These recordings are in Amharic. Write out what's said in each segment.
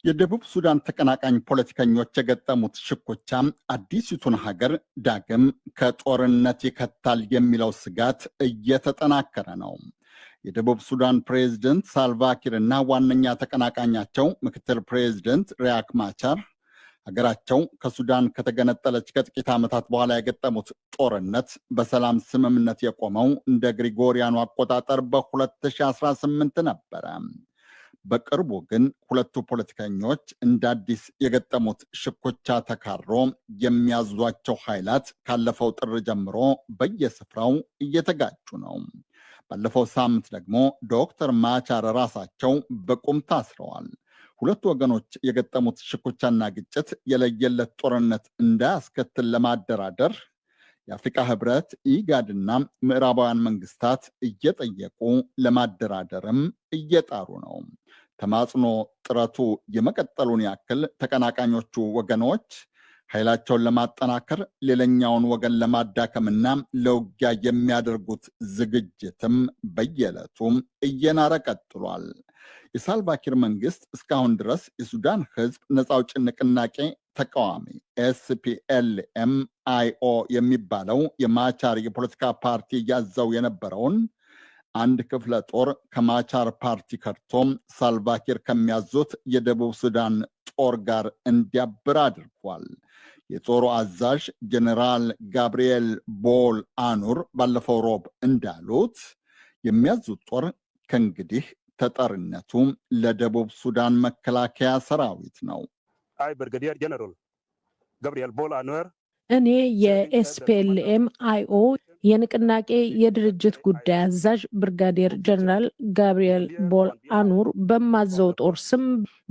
የደቡብ ሱዳን ተቀናቃኝ ፖለቲከኞች የገጠሙት ሽኩቻ አዲሲቱን ሀገር ዳግም ከጦርነት ይከታል የሚለው ስጋት እየተጠናከረ ነው። የደቡብ ሱዳን ፕሬዝደንት ሳልቫኪር እና ዋነኛ ተቀናቃኛቸው ምክትል ፕሬዝደንት ሪያክ ማቻር ሀገራቸው ከሱዳን ከተገነጠለች ከጥቂት ዓመታት በኋላ የገጠሙት ጦርነት በሰላም ስምምነት የቆመው እንደ ግሪጎሪያኑ አቆጣጠር በ2018 ነበረ። በቅርቡ ግን ሁለቱ ፖለቲከኞች እንደ አዲስ የገጠሙት ሽኩቻ ተካሮ የሚያዟቸው ኃይላት ካለፈው ጥር ጀምሮ በየስፍራው እየተጋጩ ነው። ባለፈው ሳምንት ደግሞ ዶክተር ማቻር ራሳቸው በቁም ታስረዋል። ሁለቱ ወገኖች የገጠሙት ሽኩቻና ግጭት የለየለት ጦርነት እንዳያስከትል ለማደራደር የአፍሪካ ህብረት፣ ኢጋድና ምዕራባውያን መንግስታት እየጠየቁ ለማደራደርም እየጣሩ ነው። ተማጽኖ ጥረቱ የመቀጠሉን ያክል ተቀናቃኞቹ ወገኖች ኃይላቸውን ለማጠናከር ሌላኛውን ወገን ለማዳከምና ለውጊያ የሚያደርጉት ዝግጅትም በየዕለቱ እየናረ ቀጥሏል። የሳልቫኪር መንግስት እስካሁን ድረስ የሱዳን ህዝብ ነፃ አውጪ ንቅናቄ ተቃዋሚ ኤስፒኤልኤም አይኦ የሚባለው የማቻር የፖለቲካ ፓርቲ ያዘው የነበረውን አንድ ክፍለ ጦር ከማቻር ፓርቲ ከድቶም ሳልቫኪር ከሚያዙት የደቡብ ሱዳን ጦር ጋር እንዲያብር አድርጓል። የጦሩ አዛዥ ጀኔራል ጋብርኤል ቦል አኑር ባለፈው ሮብ እንዳሉት የሚያዙት ጦር ከእንግዲህ ተጠሪነቱ ለደቡብ ሱዳን መከላከያ ሰራዊት ነው። ብርጋዴር ጀነራል ጋብርኤል ቦል አኑር እኔ የኤስፒኤልኤም አይኦ የንቅናቄ የድርጅት ጉዳይ አዛዥ ብርጋዴር ጀነራል ጋብርኤል ቦል አኑር በማዘው ጦር ስም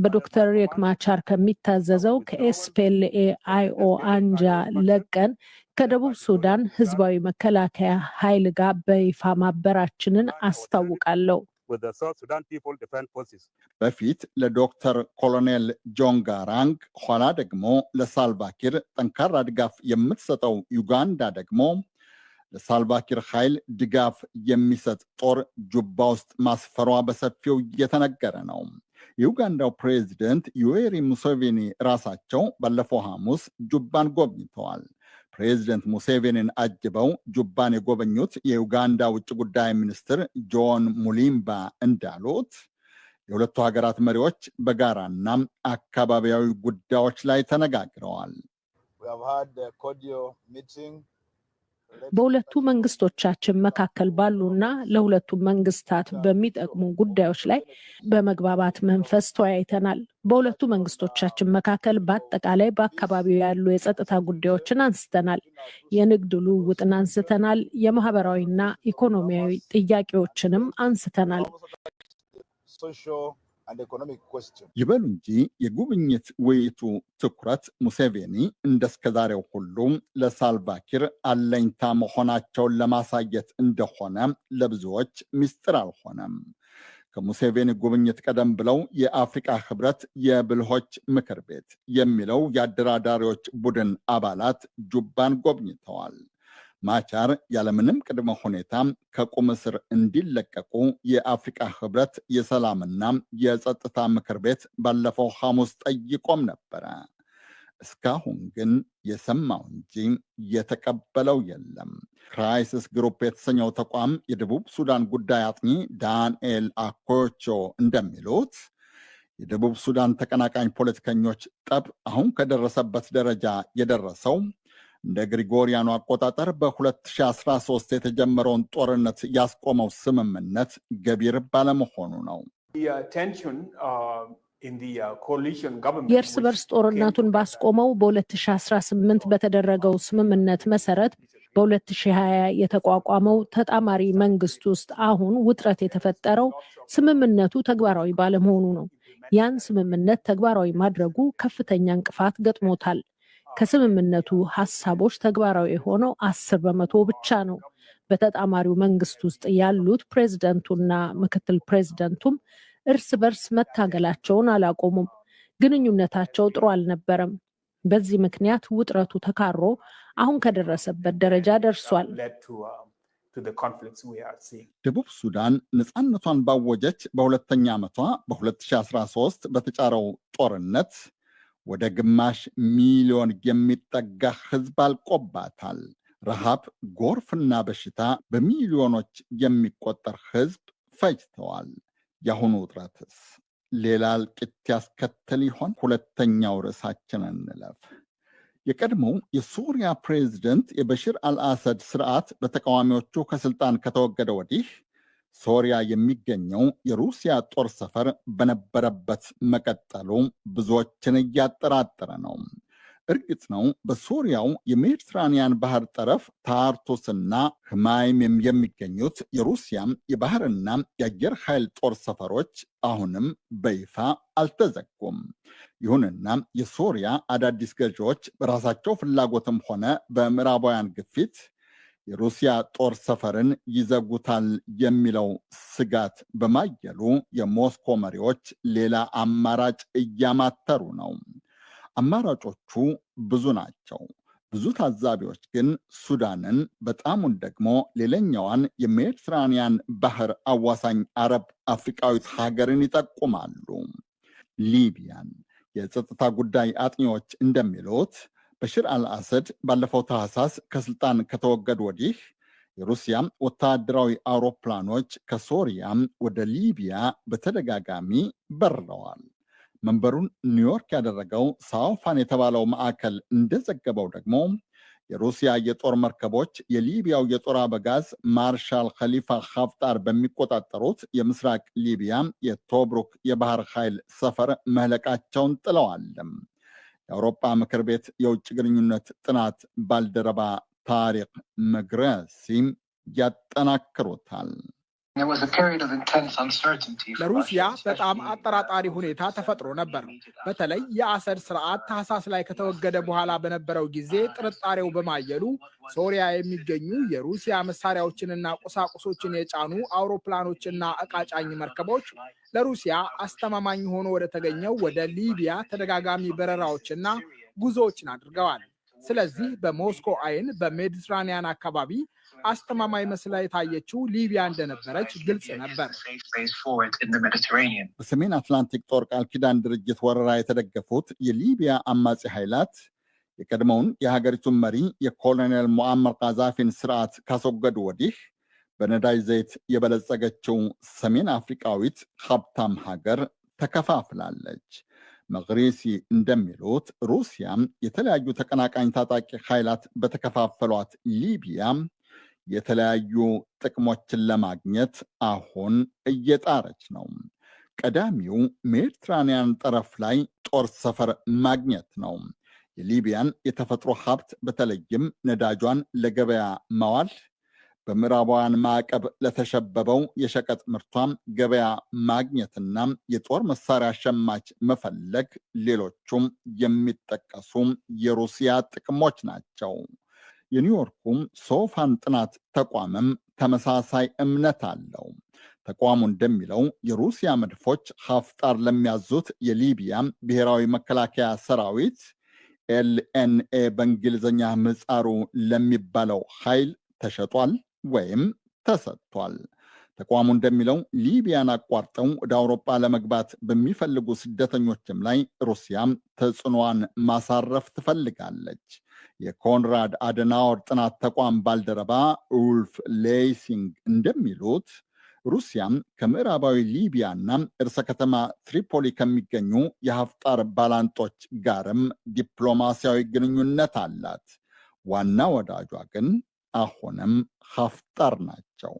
በዶክተር ሪክ ማቻር ከሚታዘዘው ከኤስፒኤልኤ አይኦ አንጃ ለቀን ከደቡብ ሱዳን ህዝባዊ መከላከያ ኃይል ጋር በይፋ ማበራችንን አስታውቃለሁ። በፊት ለዶክተር ኮሎኔል ጆን ጋራንግ ኋላ ደግሞ ለሳልቫኪር ጠንካራ ድጋፍ የምትሰጠው ዩጋንዳ ደግሞ ለሳልቫኪር ኃይል ድጋፍ የሚሰጥ ጦር ጁባ ውስጥ ማስፈሯ በሰፊው እየተነገረ ነው። የዩጋንዳው ፕሬዚደንት ዩዌሪ ሙሴቬኒ ራሳቸው ባለፈው ሐሙስ ጁባን ጎብኝተዋል። ፕሬዚደንት ሙሴቬኒን አጅበው ጁባን የጎበኙት የዩጋንዳ ውጭ ጉዳይ ሚኒስትር ጆን ሙሊምባ እንዳሉት የሁለቱ ሀገራት መሪዎች በጋራና አካባቢያዊ ጉዳዮች ላይ ተነጋግረዋል። በሁለቱ መንግስቶቻችን መካከል ባሉና ለሁለቱ መንግስታት በሚጠቅሙ ጉዳዮች ላይ በመግባባት መንፈስ ተወያይተናል። በሁለቱ መንግስቶቻችን መካከል በአጠቃላይ በአካባቢው ያሉ የጸጥታ ጉዳዮችን አንስተናል። የንግድ ልውውጥን አንስተናል። የማህበራዊና ኢኮኖሚያዊ ጥያቄዎችንም አንስተናል። ይበሉ እንጂ የጉብኝት ውይይቱ ትኩረት ሙሴቬኒ እንደስከዛሬው ሁሉም ለሳልቫኪር አለኝታ መሆናቸውን ለማሳየት እንደሆነ ለብዙዎች ምስጢር አልሆነም። ከሙሴቬኒ ጉብኝት ቀደም ብለው የአፍሪካ ህብረት የብልሆች ምክር ቤት የሚለው የአደራዳሪዎች ቡድን አባላት ጁባን ጎብኝተዋል። ማቻር ያለምንም ቅድመ ሁኔታ ከቁም እስር እንዲለቀቁ የአፍሪካ ህብረት የሰላምና የጸጥታ ምክር ቤት ባለፈው ሐሙስ ጠይቆም ነበረ። እስካሁን ግን የሰማው እንጂ የተቀበለው የለም። ክራይሲስ ግሩፕ የተሰኘው ተቋም የደቡብ ሱዳን ጉዳይ አጥኚ ዳንኤል አኮቾ እንደሚሉት የደቡብ ሱዳን ተቀናቃኝ ፖለቲከኞች ጠብ አሁን ከደረሰበት ደረጃ የደረሰው እንደ ግሪጎሪያኑ አቆጣጠር በ2013 የተጀመረውን ጦርነት ያስቆመው ስምምነት ገቢር ባለመሆኑ ነው። የእርስ በርስ ጦርነቱን ባስቆመው በ2018 በተደረገው ስምምነት መሰረት በ2020 የተቋቋመው ተጣማሪ መንግስት ውስጥ አሁን ውጥረት የተፈጠረው ስምምነቱ ተግባራዊ ባለመሆኑ ነው። ያን ስምምነት ተግባራዊ ማድረጉ ከፍተኛ እንቅፋት ገጥሞታል። ከስምምነቱ ሀሳቦች ተግባራዊ የሆነው 10% ብቻ ነው። በተጣማሪው መንግስት ውስጥ ያሉት ፕሬዝደንቱና ምክትል ፕሬዝደንቱም እርስ በርስ መታገላቸውን አላቆሙም። ግንኙነታቸው ጥሩ አልነበረም። በዚህ ምክንያት ውጥረቱ ተካሮ አሁን ከደረሰበት ደረጃ ደርሷል። ደቡብ ሱዳን ነፃነቷን ባወጀች በሁለተኛ ዓመቷ በ2013 በተጫረው ጦርነት ወደ ግማሽ ሚሊዮን የሚጠጋ ህዝብ አልቆባታል። ረሃብ፣ ጎርፍና በሽታ በሚሊዮኖች የሚቆጠር ህዝብ ፈጅተዋል። የአሁኑ ውጥረትስ ሌላ እልቂት ያስከትል ይሆን? ሁለተኛው ርዕሳችን እንለፍ። የቀድሞው የሱሪያ ፕሬዝደንት የበሽር አልአሰድ ስርዓት በተቃዋሚዎቹ ከስልጣን ከተወገደ ወዲህ ሶሪያ የሚገኘው የሩሲያ ጦር ሰፈር በነበረበት መቀጠሉ ብዙዎችን እያጠራጠረ ነው። እርግጥ ነው በሱሪያው የሜዲትራኒያን ባህር ጠረፍ ታርቱስና ህማይም የሚገኙት የሩሲያም የባህርና የአየር ኃይል ጦር ሰፈሮች አሁንም በይፋ አልተዘጉም። ይሁንና የሶሪያ አዳዲስ ገዢዎች በራሳቸው ፍላጎትም ሆነ በምዕራባውያን ግፊት የሩሲያ ጦር ሰፈርን ይዘጉታል የሚለው ስጋት በማየሉ የሞስኮ መሪዎች ሌላ አማራጭ እያማተሩ ነው። አማራጮቹ ብዙ ናቸው። ብዙ ታዛቢዎች ግን ሱዳንን በጣሙን ደግሞ ሌላኛዋን የሜዲትራኒያን ባህር አዋሳኝ አረብ አፍሪቃዊት ሀገርን ይጠቁማሉ፣ ሊቢያን። የጸጥታ ጉዳይ አጥኚዎች እንደሚሉት በሽር አልአሰድ ባለፈው ታህሳስ ከስልጣን ከተወገዱ ወዲህ የሩሲያ ወታደራዊ አውሮፕላኖች ከሶሪያ ወደ ሊቢያ በተደጋጋሚ በረዋል። መንበሩን ኒውዮርክ ያደረገው ሳውፋን የተባለው ማዕከል እንደዘገበው ደግሞ የሩሲያ የጦር መርከቦች የሊቢያው የጦር አበጋዝ ማርሻል ኸሊፋ ሀፍጣር በሚቆጣጠሩት የምስራቅ ሊቢያ የቶብሩክ የባህር ኃይል ሰፈር መህለቃቸውን ጥለዋል። የአውሮፓ ምክር ቤት የውጭ ግንኙነት ጥናት ባልደረባ ታሪክ መግረሲም ያጠናክሩታል። ለሩሲያ በጣም አጠራጣሪ ሁኔታ ተፈጥሮ ነበር። በተለይ የአሰድ ስርዓት ታህሳስ ላይ ከተወገደ በኋላ በነበረው ጊዜ ጥርጣሬው በማየሉ ሶሪያ የሚገኙ የሩሲያ መሳሪያዎችንና ቁሳቁሶችን የጫኑ አውሮፕላኖችና ዕቃ ጫኝ መርከቦች ለሩሲያ አስተማማኝ ሆኖ ወደ ተገኘው ወደ ሊቢያ ተደጋጋሚ በረራዎችና ጉዞዎችን አድርገዋል። ስለዚህ በሞስኮ አይን በሜዲትራኒያን አካባቢ አስተማማኝ መስላ የታየችው ሊቢያ እንደነበረች ግልጽ ነበር። በሰሜን አትላንቲክ ጦር ቃል ኪዳን ድርጅት ወረራ የተደገፉት የሊቢያ አማጺ ኃይላት የቀድሞውን የሀገሪቱን መሪ የኮሎኔል ሙአመር ቃዛፊን ስርዓት ካስወገዱ ወዲህ በነዳጅ ዘይት የበለጸገችው ሰሜን አፍሪካዊት ሀብታም ሀገር ተከፋፍላለች። መግሪሲ እንደሚሉት ሩሲያም የተለያዩ ተቀናቃኝ ታጣቂ ኃይላት በተከፋፈሏት ሊቢያ የተለያዩ ጥቅሞችን ለማግኘት አሁን እየጣረች ነው። ቀዳሚው ሜዲትራኒያን ጠረፍ ላይ ጦር ሰፈር ማግኘት ነው። የሊቢያን የተፈጥሮ ሀብት በተለይም ነዳጇን ለገበያ ማዋል፣ በምዕራባውያን ማዕቀብ ለተሸበበው የሸቀጥ ምርቷም ገበያ ማግኘትና የጦር መሳሪያ ሸማች መፈለግ ሌሎቹም የሚጠቀሱ የሩሲያ ጥቅሞች ናቸው። የኒውዮርኩም ሶፋን ጥናት ተቋምም ተመሳሳይ እምነት አለው። ተቋሙ እንደሚለው የሩሲያ መድፎች ሀፍጣር ለሚያዙት የሊቢያ ብሔራዊ መከላከያ ሰራዊት ኤልኤንኤ በእንግሊዝኛ ምህጻሩ ለሚባለው ኃይል ተሸጧል ወይም ተሰጥቷል። ተቋሙ እንደሚለው ሊቢያን አቋርጠው ወደ አውሮፓ ለመግባት በሚፈልጉ ስደተኞችም ላይ ሩሲያም ተጽዕኖዋን ማሳረፍ ትፈልጋለች። የኮንራድ አደናወር ጥናት ተቋም ባልደረባ ኡልፍ ሌይሲንግ እንደሚሉት ሩሲያም ከምዕራባዊ ሊቢያና እርሰ ከተማ ትሪፖሊ ከሚገኙ የሀፍጣር ባላንጦች ጋርም ዲፕሎማሲያዊ ግንኙነት አላት። ዋና ወዳጇ ግን አሁንም ሀፍጣር ናቸው።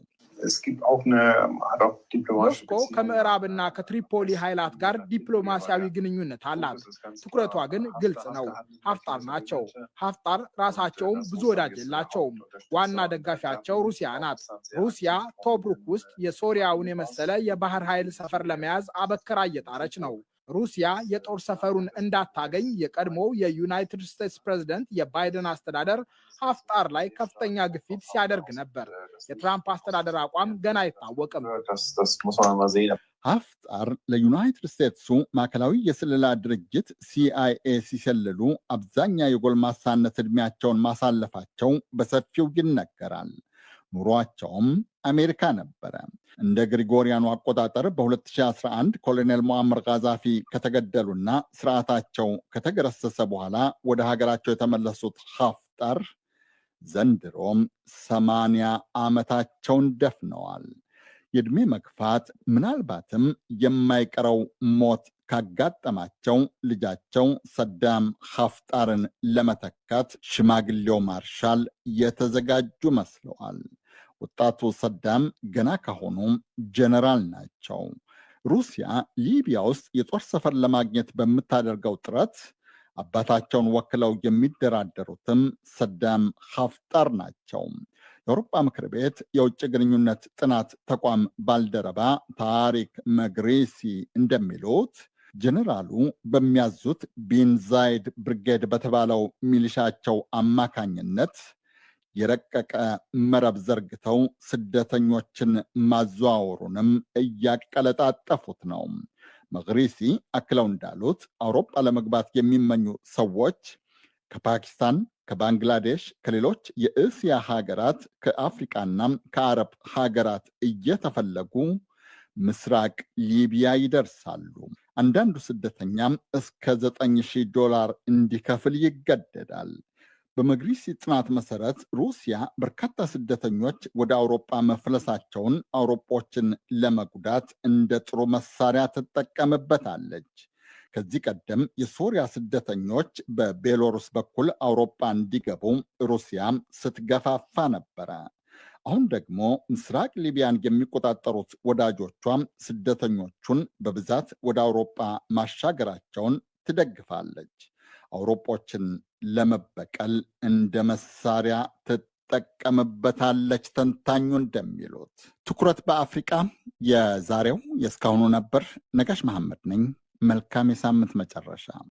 ሞስኮ ከምዕራብና ከትሪፖሊ ኃይላት ጋር ዲፕሎማሲያዊ ግንኙነት አላት። ትኩረቷ ግን ግልጽ ነው፣ ሀፍጣር ናቸው። ሀፍጣር ራሳቸውም ብዙ ወዳጅ የላቸውም። ዋና ደጋፊያቸው ሩሲያ ናት። ሩሲያ ቶብሩክ ውስጥ የሶሪያውን የመሰለ የባህር ኃይል ሰፈር ለመያዝ አበክራ እየጣረች ነው። ሩሲያ የጦር ሰፈሩን እንዳታገኝ የቀድሞው የዩናይትድ ስቴትስ ፕሬዝደንት የባይደን አስተዳደር ሀፍጣር ላይ ከፍተኛ ግፊት ሲያደርግ ነበር። የትራምፕ አስተዳደር አቋም ገና አይታወቅም። ሀፍጣር ለዩናይትድ ስቴትሱ ማዕከላዊ የስለላ ድርጅት ሲአይኤ ሲሰልሉ አብዛኛ የጎልማሳነት ዕድሜያቸውን ማሳለፋቸው በሰፊው ይነገራል። ኑሯቸውም አሜሪካ ነበረ። እንደ ግሪጎሪያኑ አቆጣጠር በ2011 ኮሎኔል ሙአመር ጋዛፊ ከተገደሉና ስርዓታቸው ከተገረሰሰ በኋላ ወደ ሀገራቸው የተመለሱት ሀፍጣር ዘንድሮም 80 ዓመታቸውን ደፍነዋል። የዕድሜ መግፋት ምናልባትም የማይቀረው ሞት ካጋጠማቸው ልጃቸው ሰዳም ሀፍጣርን ለመተካት ሽማግሌው ማርሻል የተዘጋጁ መስለዋል። ወጣቱ ሰዳም ገና ካሁኑ ጀነራል ናቸው። ሩሲያ ሊቢያ ውስጥ የጦር ሰፈር ለማግኘት በምታደርገው ጥረት አባታቸውን ወክለው የሚደራደሩትም ሰዳም ሀፍጣር ናቸው። የአውሮፓ ምክር ቤት የውጭ ግንኙነት ጥናት ተቋም ባልደረባ ታሪክ መግሪሲ እንደሚሉት ጀነራሉ በሚያዙት ቢንዛይድ ብርጌድ በተባለው ሚሊሻቸው አማካኝነት የረቀቀ መረብ ዘርግተው ስደተኞችን ማዘዋወሩንም እያቀለጣጠፉት ነው። መግሪሲ አክለው እንዳሉት አውሮፓ ለመግባት የሚመኙ ሰዎች ከፓኪስታን፣ ከባንግላዴሽ፣ ከሌሎች የእስያ ሀገራት፣ ከአፍሪቃና ከአረብ ሀገራት እየተፈለጉ ምስራቅ ሊቢያ ይደርሳሉ። አንዳንዱ ስደተኛም እስከ $9,000 እንዲከፍል ይገደዳል። በመግሪሲ ጥናት መሰረት ሩሲያ በርካታ ስደተኞች ወደ አውሮፓ መፍለሳቸውን አውሮጶችን ለመጉዳት እንደ ጥሩ መሳሪያ ትጠቀምበታለች። ከዚህ ቀደም የሶሪያ ስደተኞች በቤሎሩስ በኩል አውሮፓ እንዲገቡ ሩሲያ ስትገፋፋ ነበረ። አሁን ደግሞ ምስራቅ ሊቢያን የሚቆጣጠሩት ወዳጆቿ ስደተኞቹን በብዛት ወደ አውሮፓ ማሻገራቸውን ትደግፋለች። አውሮጶችን ለመበቀል እንደ መሳሪያ ትጠቀምበታለች። ተንታኙ እንደሚሉት ትኩረት በአፍሪቃ የዛሬው የእስካሁኑ ነበር። ነጋሽ መሐመድ ነኝ። መልካም የሳምንት መጨረሻ